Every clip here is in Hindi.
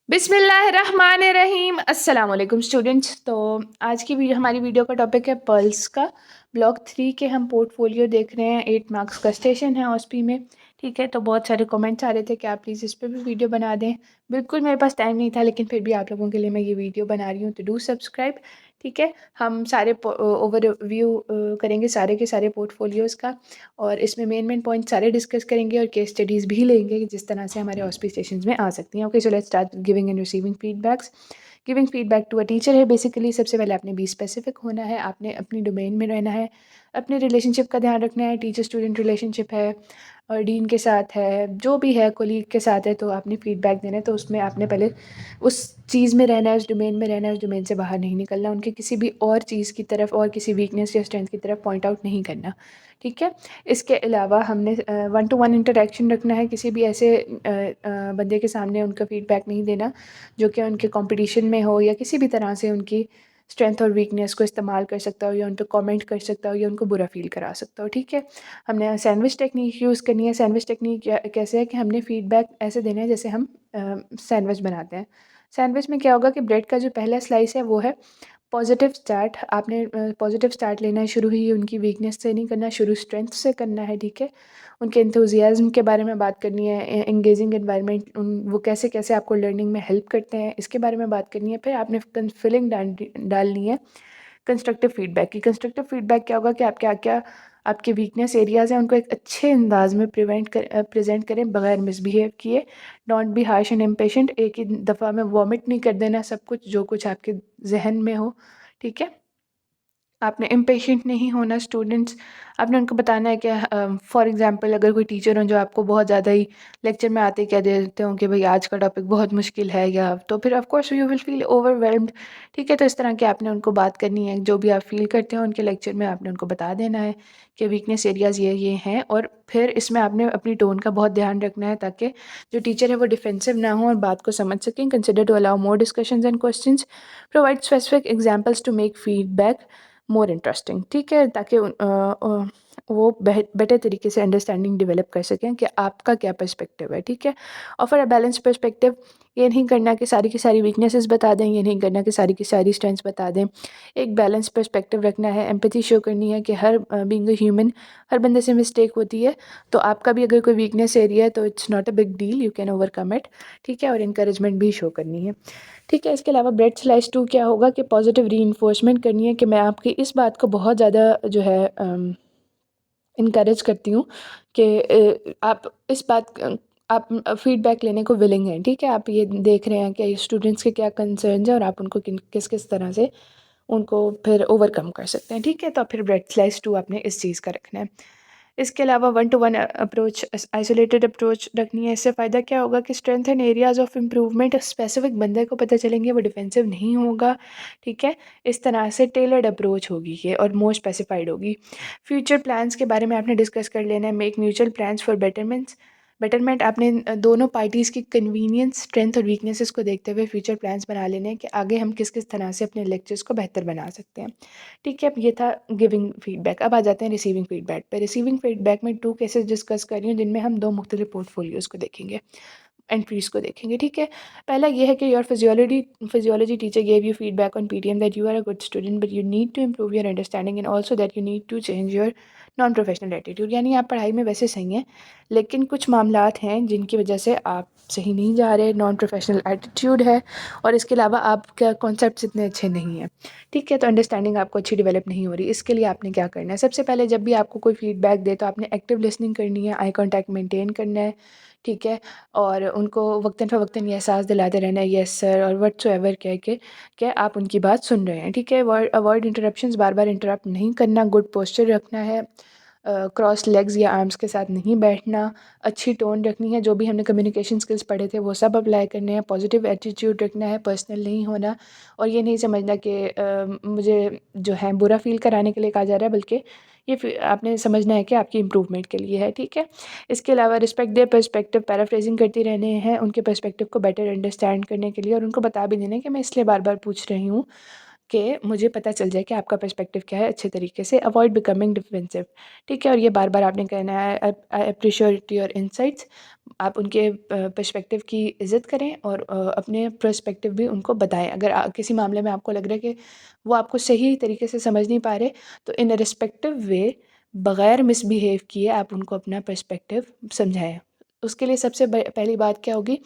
बिस्मिल्लाहिर्रहमानिर्रहीम अस्सलाम वालेकुम स्टूडेंट्स। तो आज की हमारी वीडियो का टॉपिक है पर्ल्स का। ब्लॉक 3 के हम पोर्टफोलियो देख रहे हैं। 8 मार्क्स का स्टेशन है OSPI में। ठीक है, तो बहुत सारे कमेंट्स आ रहे थे कि आप प्लीज़ इस पर भी वीडियो बना दें। बिल्कुल मेरे पास टाइम नहीं था, लेकिन फिर भी आप लोगों के लिए मैं ये वीडियो बना रही हूँ, तो डू सब्सक्राइब। ठीक है, हम सारे ओवरव्यू करेंगे सारे के सारे पोर्टफोलियोज़ का, और इसमें मेन मेन पॉइंट सारे डिस्कस करेंगे और केस स्टडीज़ भी लेंगे जिस तरह से हमारे OSPI स्टेशंस में आ सकती हैं। Okay, so let's start giving and receiving feedbacks. Giving feedback to a teacher है बेसिकली। सबसे पहले आपने बी स्पेसिफिक होना है, आपने अपनी डोमेन में रहना है, अपने रिलेशनशिप का ध्यान रखना है। टीचर स्टूडेंट रिलेशनशिप है और डीन के साथ है, जो भी है, कोलीग के साथ है, तो आपने फीडबैक देना है। तो उसमें आपने पहले उस चीज़ में रहना है, उस डोमेन में रहना है, उस डोमेन से बाहर नहीं निकलना, उनके किसी भी और चीज़ की तरफ और किसी वीकनेस या स्ट्रेंथ की तरफ पॉइंट आउट नहीं करना। ठीक है, इसके अलावा हमने 1-to-1 इंटरेक्शन रखना है। किसी भी ऐसे बंदे के सामने उनका फीडबैक नहीं देना जो कि उनके कंपटीशन में हो या किसी भी तरह से उनकी स्ट्रेंथ और वीकनेस को इस्तेमाल कर सकता हो या उन पर कमेंट कर सकता हो या उनको बुरा फील करा सकता हो। ठीक है, हमने सैंडविच टेक्निक यूज़ करनी है। सैंडविच टेक्निक कैसे है कि हमने फीडबैक ऐसे देना है जैसे हम सैंडविच बनाते हैं। सैंडविच में क्या होगा कि ब्रेड का जो पहला स्लाइस है वो है पॉजिटिव स्टार्ट। आपने पॉजिटिव स्टार्ट लेना है, शुरू ही उनकी वीकनेस से नहीं करना, शुरू स्ट्रेंथ से करना है। ठीक है, उनके एंथुजियाज्म के बारे में बात करनी है, एंगेजिंग एनवायरनमेंट वो कैसे कैसे आपको लर्निंग में हेल्प करते हैं, इसके बारे में बात करनी है। फिर आपने फिलिंग डालनी है कंस्ट्रक्टिव फीडबैक की। कंस्ट्रक्टिव फीडबैक क्या होगा कि आप क्या क्या आपके वीकनेस एरियाज़ हैं उनको एक अच्छे अंदाज में प्रेजेंट करें बगैर मिसबिहेव किए। Don't be harsh and impatient. एक ही दफ़ा में वॉमिट नहीं कर देना सब कुछ जो कुछ आपके जहन में हो। ठीक है, आपने इम्पेशेंट नहीं होना स्टूडेंट्स। आपने उनको बताना है कि फॉर एग्जांपल अगर कोई टीचर हो जो आपको बहुत ज़्यादा ही लेक्चर में आते ही कह देते हो कि भाई आज का टॉपिक बहुत मुश्किल है, या तो फिर of course you will feel overwhelmed. ठीक है, तो इस तरह की आपने उनको बात करनी है। जो भी आप फील करते हो उनके लेक्चर में आपने उनको बता देना है कि वीकनेस एरियाज़ ये हैं, और फिर इसमें आपने अपनी टोन का बहुत ध्यान रखना है ताकि जो टीचर है वो डिफेंसिव ना हो और बात को समझ सकें। Consider to allow more discussions and questions. Provide specific examples to make feedback more interesting. ठीक है, ताकि वो बेटर तरीके से अंडरस्टैंडिंग डेवलप कर सकें कि आपका क्या पर्सपेक्टिव है। ठीक है, ऑफर अ बैलेंस पर्सपेक्टिव। ये नहीं करना कि सारी की सारी वीकनेसेस बता दें, ये नहीं करना कि सारी की सारी स्ट्रेंथ्स बता दें। एक बैलेंस पर्सपेक्टिव रखना है, एम्पैथी शो करनी है कि हर बीइंग अ ह्यूमन, हर बंदे से मिस्टेक होती है। तो आपका भी अगर कोई वीकनेस एरिया है तो it's not a big deal, you can overcome it. ठीक है, और इंकरेजमेंट भी शो करनी है। ठीक है, इसके अलावा ब्रेड स्लाइस 2 क्या होगा कि पॉजिटिव रीइंफोर्समेंट करनी है कि मैं आपकी इस बात को बहुत ज़्यादा जो है इनकरेज करती हूँ कि आप इस बात आप फीडबैक लेने को विलिंग हैं। ठीक है, आप ये देख रहे हैं कि स्टूडेंट्स के क्या कंसर्न्स हैं और आप उनको किस किस तरह से उनको फिर ओवरकम कर सकते हैं। ठीक है, तो फिर ब्रेड स्लाइस 2 आपने इस चीज़ का रखना है। इसके अलावा 1-to-1 अप्रोच, आइसोलेटेड अप्रोच रखनी है। इससे फ़ायदा क्या होगा कि strength and areas of improvement specific बंदे को पता चलेंगे, वो डिफेंसिव नहीं होगा। ठीक है, इस तरह से टेलर्ड अप्रोच होगी ये और मोर स्पेसिफाइड होगी। फ्यूचर प्लान्स के बारे में आपने डिस्कस कर लेना है। Make mutual plans for betterment. आपने दोनों पार्टीज़ की कन्वीनियंस, स्ट्रेंथ और वीकनेसेस को देखते हुए फ्यूचर प्लान्स बना लेने हैं कि आगे हम किस किस तरह से अपने लेक्चर्स को बेहतर बना सकते हैं। ठीक है, अब ये था गिविंग फीडबैक। अब आ जाते हैं रिसीविंग फीडबैक पे। रिसीविंग फीडबैक में 2 केसेस डिस्कस कर रही हूँ जिनमें हम 2 मुख्तलिफ पोर्टफोलियोज़ को देखेंगे, एंट्रीज़ को देखेंगे। ठीक है, पहला ये है कि your physiology teacher gave you feedback on PTM that you are a good student but you need to improve your understanding and also that you need to change your non professional attitude. यानी आप पढ़ाई में वैसे सही हैं, लेकिन कुछ मामलात हैं जिनकी वजह से आप सही नहीं जा रहे, नॉन प्रोफेशनल एटीट्यूड है, और इसके अलावा आपका कॉन्सेप्ट्स इतने अच्छे नहीं हैं। ठीक है, तो अंडरस्टैंडिंग आपको अच्छी डेवलप नहीं हो रही। इसके लिए आपने क्या करना है, सबसे पहले जब भी आपको कोई फीडबैक दे तो आपने एक्टिव लिसनिंग करनी है, आई कॉन्टैक्ट मेंटेन करना है। ठीक है, और उनको वक्तन फ़वक्तन ये एहसास दिलाते रहना है यस सर और व्हाटसोएवर कह के कि आप उनकी बात सुन रहे हैं। ठीक है, अवॉइड इंटरप्शंस, बार बार इंटरप्ट नहीं करना, गुड पोस्चर रखना है, क्रॉस लेग्स या आर्म्स के साथ नहीं बैठना, अच्छी टोन रखनी है। जो भी हमने कम्युनिकेशन स्किल्स पढ़े थे वो सब अप्लाई करने हैं। पॉजिटिव एटीट्यूड रखना है, पर्सनल नहीं होना, और ये नहीं समझना कि मुझे जो है बुरा फील कराने के लिए कहा जा रहा है, बल्कि ये आपने समझना है कि आपकी इम्प्रूवमेंट के लिए है। ठीक है, इसके अलावा रिस्पेक्ट देयर पर्सपेक्टिव, पैराफ्रेजिंग करती रहने हैं उनके पर्सपेक्टिव को बेटर अंडरस्टैंड करने के लिए, और उनको बता भी देना है कि मैं इसलिए बार बार पूछ रही हूँ कि मुझे पता चल जाए कि आपका पर्सपेक्टिव क्या है अच्छे तरीके से। अवॉइड बिकमिंग डिफेंसिव, ठीक है? और ये बार-बार आपने कहना है आई एप्रिशिएट योर इनसाइट्स। आप उनके पर्सपेक्टिव की इज़्ज़त करें और अपने पर्सपेक्टिव भी उनको बताएँ। अगर किसी मामले में आपको लग रहा है कि वो आपको सही तरीके से समझ नहीं पा रहे, तो इन अ रिस्पेक्टिव वे, बगैर मिसबिहेव किए आप उनको अपना पर्सपेक्टिव समझाएँ। उसके लिए सबसे पहली बात क्या होगी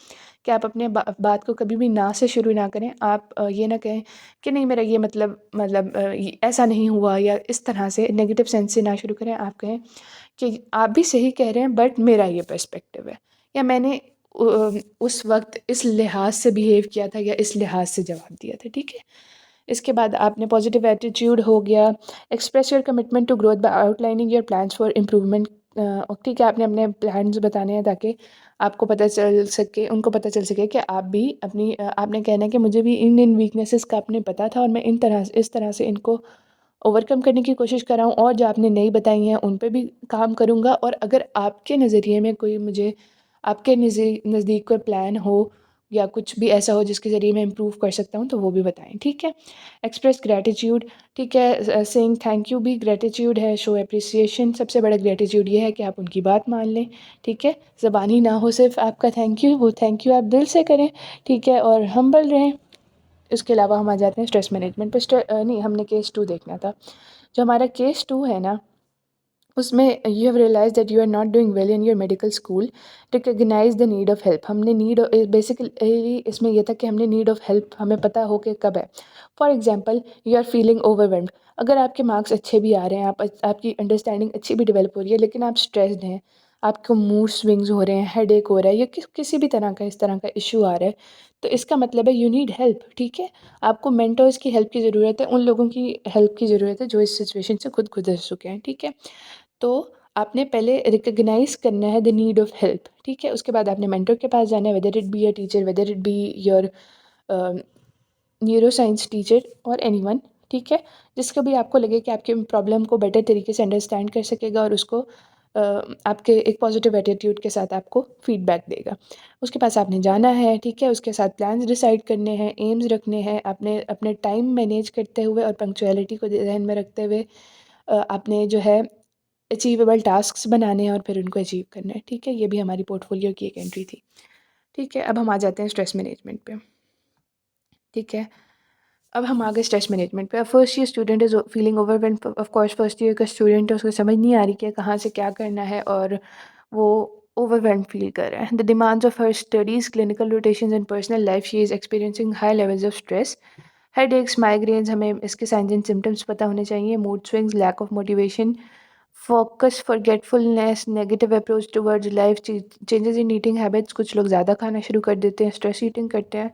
कि आप अपने बात को कभी भी ना से शुरू ना करें। आप ये ना कहें कि नहीं मेरा ये मतलब ये ऐसा नहीं हुआ, या इस तरह से नेगेटिव सेंस से ना शुरू करें। आप कहें कि आप भी सही कह रहे हैं बट मेरा ये पर्सपेक्टिव है, या मैंने उस वक़्त इस लिहाज से बिहेव किया था या इस लिहाज से जवाब दिया था, ठीक है? इसके बाद आपने पॉजिटिव एटीट्यूड हो गया। Express your commitment to growth by outlining your plans for improvement. ठीक है, आपने अपने प्लान्स बताने हैं ताकि आपको पता चल सके, उनको पता चल सके कि आप भी अपनी आपने कहना है कि मुझे भी इन वीकनेसेस का आपने पता था और मैं इस तरह से इनको ओवरकम करने की कोशिश कर रहा हूँ, और जो आपने नई बताई हैं उन पे भी काम करूँगा। और अगर आपके नज़रिए में कोई मुझे आपके नज़दीक कोई प्लान हो या कुछ भी ऐसा हो जिसके ज़रिए मैं इम्प्रूव कर सकता हूँ, तो वो भी बताएँ, ठीक है? एक्सप्रेस ग्रैटिट्यूड, ठीक है? सेइंग थैंक यू भी ग्रैटिट्यूड है। शो एप्रिसिएशन, सबसे बड़ा ग्रैटिट्यूड ये है कि आप उनकी बात मान लें, ठीक है? ज़बानी ना हो सिर्फ़ आपका थैंक यू, वो थैंक यू आप दिल से करें, ठीक है? और हम्बल रहें। इसके अलावा हम आ जाते हैं स्ट्रेस मैनेजमेंट पे। नहीं, हमने केस 2 देखना था। जो हमारा केस 2 है ना, उसमें you have realise that you are not doing well in your medical school, recognise the need of help. हमने बेसिकली इसमें ये था कि हमने नीड ऑफ हेल्प हमें पता हो कि कब है। For example, you are feeling overwhelmed. अगर आपके मार्क्स अच्छे भी आ रहे हैं, आपकी अंडरस्टैंडिंग अच्छी भी डेवलप हो रही है, लेकिन आप स्ट्रेस्ड हैं, आपको मूड स्विंग्स हो रहे हैं, हेडेक हो रहा है, या किसी भी तरह का इस तरह का इश्यू आ रहा है, तो इसका मतलब है यू नीड हेल्प, ठीक है? आपको मेंटर्स की हेल्प की ज़रूरत है, उन लोगों की हेल्प की ज़रूरत है जो इस सिचुएशन से खुद गुज़र चुके हैं, ठीक है? तो आपने पहले रिकॉग्नाइज़ करना है द नीड ऑफ हेल्प, ठीक है? उसके बाद आपने मेंटर के पास जाना है, whether it be a teacher, whether it be your neuro science teacher और एनीवन, ठीक है? जिसको भी आपको लगे कि आपके प्रॉब्लम को बेटर तरीके से अंडरस्टैंड कर सकेगा और उसको आपके एक पॉजिटिव एटीट्यूड के साथ आपको फीडबैक देगा। उसके पास आपने जाना है, ठीक है? उसके साथ प्लान्स डिसाइड करने हैं, एम्स रखने हैं, आपने अपने टाइम मैनेज करते हुए और पंक्चुअलिटी को ध्यान में रखते हुए आपने जो है अचीवेबल टास्क्स बनाने हैं और फिर उनको अचीव करना है, ठीक है? ये भी हमारी पोर्टफोलियो की एक एंट्री थी, ठीक है? अब हम आ जाते हैं स्ट्रेस मैनेजमेंट पे, ठीक है? अब हम आ गए स्ट्रेस मैनेजमेंट पे। अब first year student is feeling overwhelmed. Of course first year का स्टूडेंट है, उसको समझ नहीं आ रही कि कहाँ से क्या करना है, और वो ओवरवेल्म्ड फील कर रहा है। The demands of her studies, clinical rotations and personal life, she is experiencing high levels of stress. Headaches, migraines, हमें इसके साइंस एंड सिम्पटम्स पता होने चाहिए। Mood swings, lack of motivation, focus, forgetfulness, negative approach towards life, changes in eating habits. कुछ लोग ज़्यादा खाना शुरू कर देते हैं, स्ट्रेस ईटिंग करते हैं।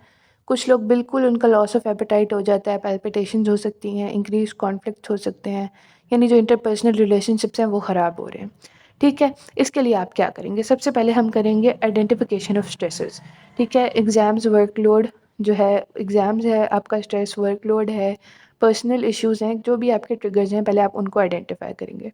कुछ लोग बिल्कुल उनका लॉस ऑफ एपेटाइट हो जाता है, पैल्पिटेशंस हो सकती हैं, इंक्रीज कॉन्फ्लिक्ट हो सकते हैं, यानी जो इंटरपर्सनल रिलेशनशिप्स हैं वो ख़राब हो रहे हैं, ठीक है? इसके लिए आप क्या करेंगे? सबसे पहले हम करेंगे आइडेंटिफिकेशन ऑफ स्ट्रेसेस, ठीक है? एग्ज़ाम्स, वर्कलोड जो है, एग्ज़ाम्स है, आपका स्ट्रेस वर्कलोड है, पर्सनल इश्यूज़ हैं, जो भी आपके ट्रिगर्स हैं, पहले आप उनको आइडेंटिफाई करेंगे,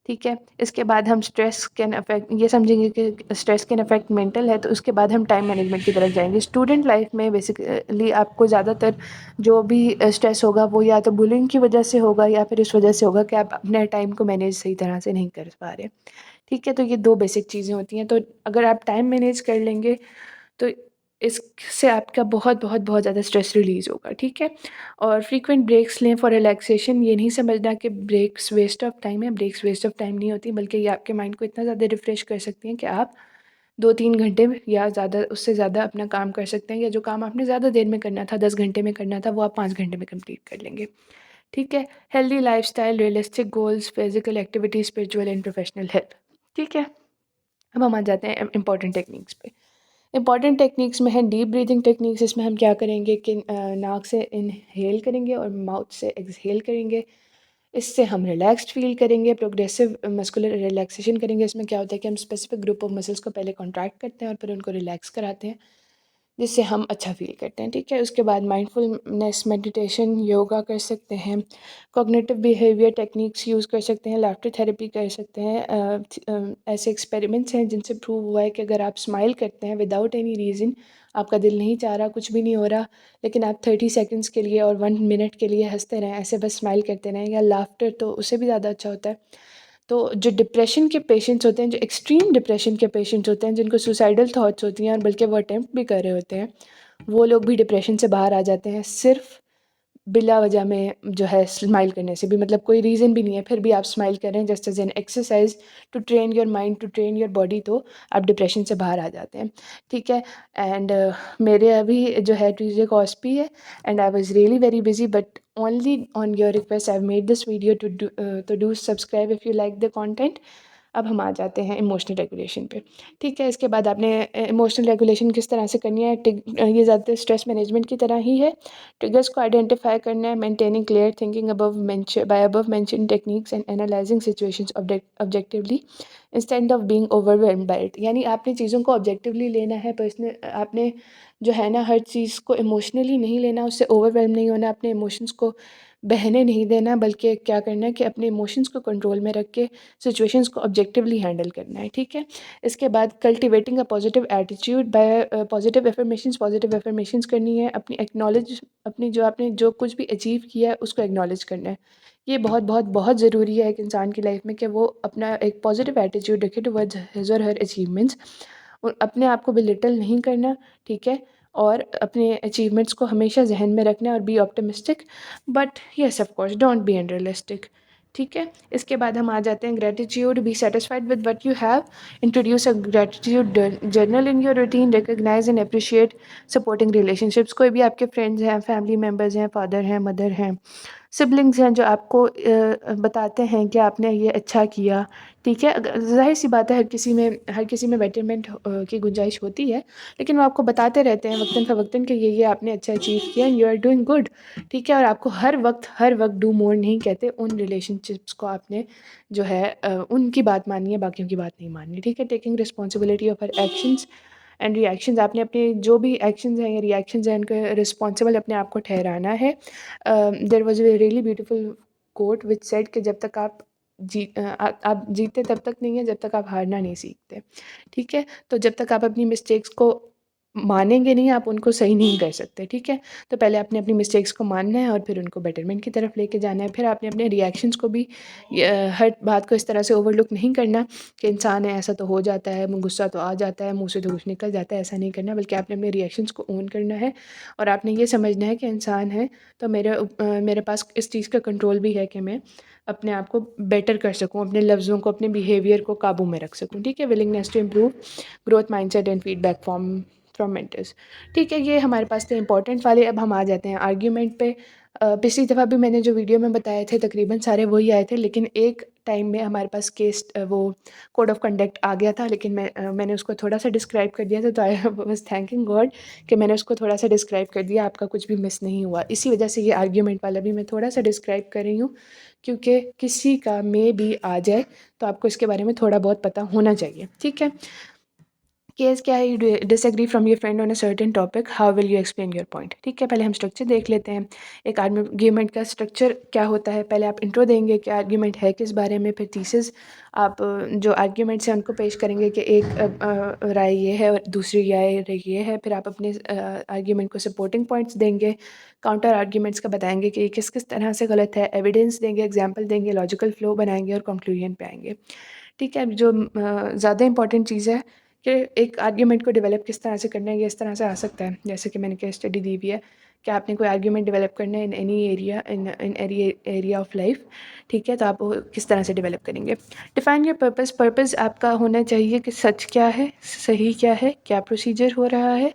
ठीक है? इसके बाद हम स्ट्रेस कैन अफेक्ट, ये समझेंगे कि स्ट्रेस कैन अफेक्ट मेंटल है, तो उसके बाद हम टाइम मैनेजमेंट की तरफ जाएंगे। स्टूडेंट लाइफ में बेसिकली आपको ज़्यादातर जो भी स्ट्रेस होगा वो या तो बुलिंग की वजह से होगा या फिर इस वजह से होगा कि आप अपने टाइम को मैनेज सही तरह से नहीं कर पा रहे, ठीक है? तो ये दो बेसिक चीज़ें होती हैं। तो अगर आप टाइम मैनेज कर लेंगे तो इससे आपका बहुत बहुत बहुत ज़्यादा स्ट्रेस रिलीज़ होगा, ठीक है? और फ्रीक्वेंट ब्रेक्स लें फॉर रिलैक्सेशन। ये नहीं समझना कि ब्रेक्स वेस्ट ऑफ टाइम है, ब्रेक्स वेस्ट ऑफ टाइम नहीं होती, बल्कि ये आपके माइंड को इतना ज़्यादा रिफ़्रेश कर सकती हैं कि आप 2-3 घंटे में या ज़्यादा, उससे ज़्यादा अपना काम कर सकते हैं, या जो काम आपने ज़्यादा देर में करना था, 10 घंटे में करना था, वो आप 5 घंटे में कंप्लीट कर लेंगे, ठीक है? Healthy lifestyle, realistic goals, physical activity, spiritual and professional help, ठीक है? अब हम आ जाते हैं इम्पॉर्टेंट टेक्निक्स पे। इम्पॉर्टेंट टेक्निक्स में है डीप ब्रीथिंग टेक्निक्स। इसमें हम क्या करेंगे कि नाक से इनहेल करेंगे और माउथ से एक्सहेल करेंगे। इससे हम रिलैक्स्ड फील करेंगे। प्रोग्रेसिव मस्कुलर रिलैक्सेशन करेंगे। इसमें क्या होता है कि हम स्पेसिफिक ग्रुप ऑफ मसल्स को पहले कॉन्ट्रैक्ट करते हैं और फिर उनको रिलैक्स कराते हैं, जिससे हम अच्छा फ़ील करते हैं, ठीक है। उसके बाद माइंडफुलनेस मेडिटेशन, योगा कर सकते हैं, कॉग्निटिव बिहेवियर टेक्निक्स यूज़ कर सकते हैं, लाफ्टर थेरेपी कर सकते हैं। ऐसे एक्सपेरिमेंट्स हैं जिनसे प्रूव हुआ है कि अगर आप स्माइल करते हैं विदाउट एनी रीज़न, आपका दिल नहीं चाह रहा, कुछ भी नहीं हो रहा, लेकिन आप 30 सेकंड्स के लिए और 1 मिनट के लिए हँसते रहें, ऐसे बस स्माइल करते रहें, या लाफ्टर, तो उससे भी ज़्यादा अच्छा होता है। तो जो डिप्रेशन के पेशेंट्स होते हैं, जो एक्सट्रीम डिप्रेशन के पेशेंट्स होते हैं, जिनको सुसाइडल थॉट्स होती हैं और बल्कि वो अटेम्प्ट भी कर रहे होते हैं, वो लोग भी डिप्रेशन से बाहर आ जाते हैं सिर्फ बिला वजह में जो है स्माइल करने से भी। मतलब कोई रीज़न भी नहीं है, फिर भी आप स्माइल कर रहे हैं just as an exercise to train your mind, to train your body, तो आप डिप्रेशन से बाहर आ जाते हैं, ठीक है। एंड मेरे अभी जो है ट्यूजडे को OSPE है, and I was really very busy, but only on your request I've made this video to do subscribe if you like the content। अब हम आ जाते हैं इमोशनल रेगुलेशन पे, ठीक है। इसके बाद आपने इमोशनल रेगुलेशन किस तरह से करनी है, ये ज़्यादातर स्ट्रेस मैनेजमेंट की तरह ही है। ट्रिगर्स को आइडेंटिफाई करना है, maintaining clear thinking above mentioned techniques and analysing situations objectively instead of being overwhelmed bye it. यानी आपने चीज़ों को ऑब्जेक्टिवली लेना है, पर्सनल आपने जो है ना हर चीज़ को इमोशनली नहीं लेना, उससे ओवरवेल्म नहीं होना, अपने इमोशंस को बहने नहीं देना, बल्कि क्या करना है कि अपने इमोशंस को कंट्रोल में रख के सिचुएशंस को ऑब्जेक्टिवली हैंडल करना है, ठीक है। इसके बाद cultivating a positive attitude bye positive affirmations करनी है, अपनी एक्नॉलेज, अपनी जो आपने जो कुछ भी अचीव किया है उसको एक्नॉलेज करना है। ये बहुत बहुत बहुत ज़रूरी है एक इंसान की लाइफ में कि वो अपना एक पॉजिटिव एटीट्यूड रखे टुवर्ड्स हिज और हर अचीवमेंट्स, और अपने आप को बिलिटल नहीं करना, ठीक है। और अपने अचीवमेंट्स को हमेशा जहन में रखना और be optimistic, but yes of course don't be unrealistic, ठीक है। इसके बाद हम आ जाते हैं gratitude, be satisfied with what you have, introduce a gratitude journal in your routine, recognise and appreciate supporting relationships. कोई भी आपके फ्रेंड्स हैं, फैमिली मेम्बर्स हैं, फादर हैं, मदर हैं, सिबलिंग्स हैं, जो आपको बताते हैं कि आपने ये अच्छा किया, ठीक है। ज़ाहिर सी बात है हर किसी में बेटरमेंट की गुंजाइश होती है, लेकिन वो आपको बताते रहते हैं वक्तन फ़वक्तन कि ये आपने अच्छा अचीव किया and you are doing good, ठीक है। और आपको हर वक्त डू मोर नहीं कहते, उन रिलेशनशिप्स को आपने जो है उनकी बात माननी है, बाकियों की बात नहीं माननी, ठीक है। Taking responsibility of her actions and reactions, आपने अपने जो भी एक्शंस हैं या रिएक्शंस हैं उनके रिस्पॉन्सिबल अपने आप को ठहराना है। There was a really beautiful quote which said कि जब तक आप जीते तब तक नहीं है जब तक आप हारना नहीं सीखते, ठीक है। तो जब तक आप अपनी मिस्टेक्स को मानेंगे नहीं, आप उनको सही नहीं कर सकते, ठीक है। तो पहले आपने अपनी मिस्टेक्स को मानना है और फिर उनको बेटरमेंट की तरफ लेके जाना है। फिर आपने अपने रिएक्शंस को भी हर बात को इस तरह से ओवरलुक नहीं करना कि इंसान है, ऐसा तो हो जाता है, गुस्सा तो आ जाता है, मुँह से तो कुछ निकल जाता है, ऐसा नहीं करना, बल्कि आपने अपने रिएक्शंस को ओन करना है। और आपने ये समझना है कि इंसान है, तो मेरे पास इस चीज़ का कंट्रोल भी है कि मैं अपने आप को बेटर कर सकूँ, अपने लफ्ज़ों को, अपने बिहेवियर को काबू में रख सकूँ, ठीक है। Willingness to improve, growth mindset and feedback from mentors, ठीक है। ये हमारे पास थे इंपॉर्टेंट वाले। अब हम आ जाते हैं आर्ग्यूमेंट पे। पिछली दफ़ा भी मैंने जो वीडियो में बताए थे तकरीबन सारे वही आए थे, लेकिन एक टाइम में हमारे पास वो कोड ऑफ कंडक्ट आ गया था, लेकिन मैंने उसको थोड़ा सा डिस्क्राइब कर दिया था, तो आई वाज थैंकिंग गॉड कि मैंने उसको थोड़ा सा डिस्क्राइब कर दिया, आपका कुछ भी मिस नहीं हुआ। इसी वजह से ये आर्ग्यूमेंट वाला भी मैं थोड़ा सा डिस्क्राइब कर रही हूँ, क्योंकि किसी का मे भी आ जाए तो आपको इसके बारे में थोड़ा बहुत पता होना चाहिए, ठीक है। केस क्या है, you disagree from your friend on a certain topic, how will you explain your point, ठीक है। पहले हम स्ट्रक्चर देख लेते हैं। एक आर्ग्यूमेंट का स्ट्रक्चर क्या होता है, पहले आप इंट्रो देंगे कि आर्ग्यूमेंट है किस बारे में, फिर थीसिस आप जो आर्ग्यूमेंट्स हैं उनको पेश करेंगे कि एक राय ये है और दूसरी राय ये है, फिर आप अपने आर्ग्यूमेंट को सपोर्टिंग पॉइंट्स देंगे, काउंटर आर्ग्यूमेंट्स का बताएंगे कि किस किस तरह से गलत है, एविडेंस देंगे, एग्जाम्पल देंगे, लॉजिकल फ्लो बनाएंगे और कंक्लूजन पे आएंगे, ठीक है। जो ज़्यादा इंपॉर्टेंट चीज़ है कि एक आर्ग्यूमेंट को डेवलप किस तरह से करना है, ये इस तरह से आ सकता है, जैसे कि मैंने केस स्टडी दी हुई है कि आपने कोई आर्ग्यूमेंट डेवलप करना है in any area in area of life, ठीक है। तो आप वो किस तरह से डेवलप करेंगे। डिफाइन योर पर्पस, पर्पस आपका होना चाहिए कि सच क्या है, सही क्या है, क्या प्रोसीजर हो रहा है।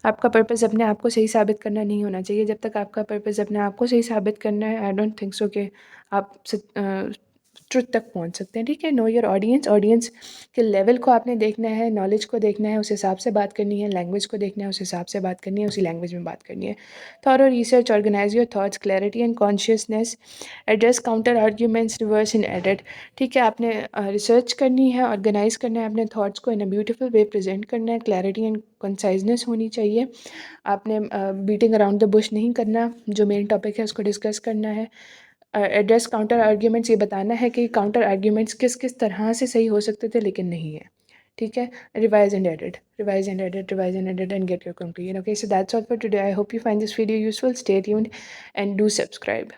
आपका पर्पस अपने आप को सही साबित करना नहीं होना चाहिए। जब तक आपका पर्पस अपने आप को सही साबित करना है, आई डोंट थिंक सो कि आप ट्रुथ तक पहुंच सकते हैं। ठीक है, नो योर ऑडियंस, ऑडियंस के लेवल को आपने देखना है, नॉलेज को देखना है, उस हिसाब से बात करनी है, लैंग्वेज को देखना है, उस हिसाब से बात करनी है, उसी लैंग्वेज में बात करनी है। Thorough research, organise your thoughts, clarity and consciousness, address counter arguments, revise and edit. ठीक है, आपने रिसर्च करनी है, ऑर्गेनाइज करना है अपने थॉट्स को, इन अ ब्यूटीफुल वे प्रेजेंट करना है, क्लैरिटी एंड कंसाइजनेस होनी चाहिए। आपने बीटिंग अराउंड द बुश नहीं करना, जो मेन टॉपिक है उसको डिस्कस करना है। एड्रेस काउंटर आर्ग्यूमेंट्स, ये बताना है कि काउंटर आर्ग्यूमेंट्स किस किस तरह से सही हो सकते थे लेकिन नहीं है। ठीक है, revise and edit, revise and edit, revise and edit and get your conclusion. Okay, so that's all for today. I hope you find this video useful. Stay tuned and do subscribe.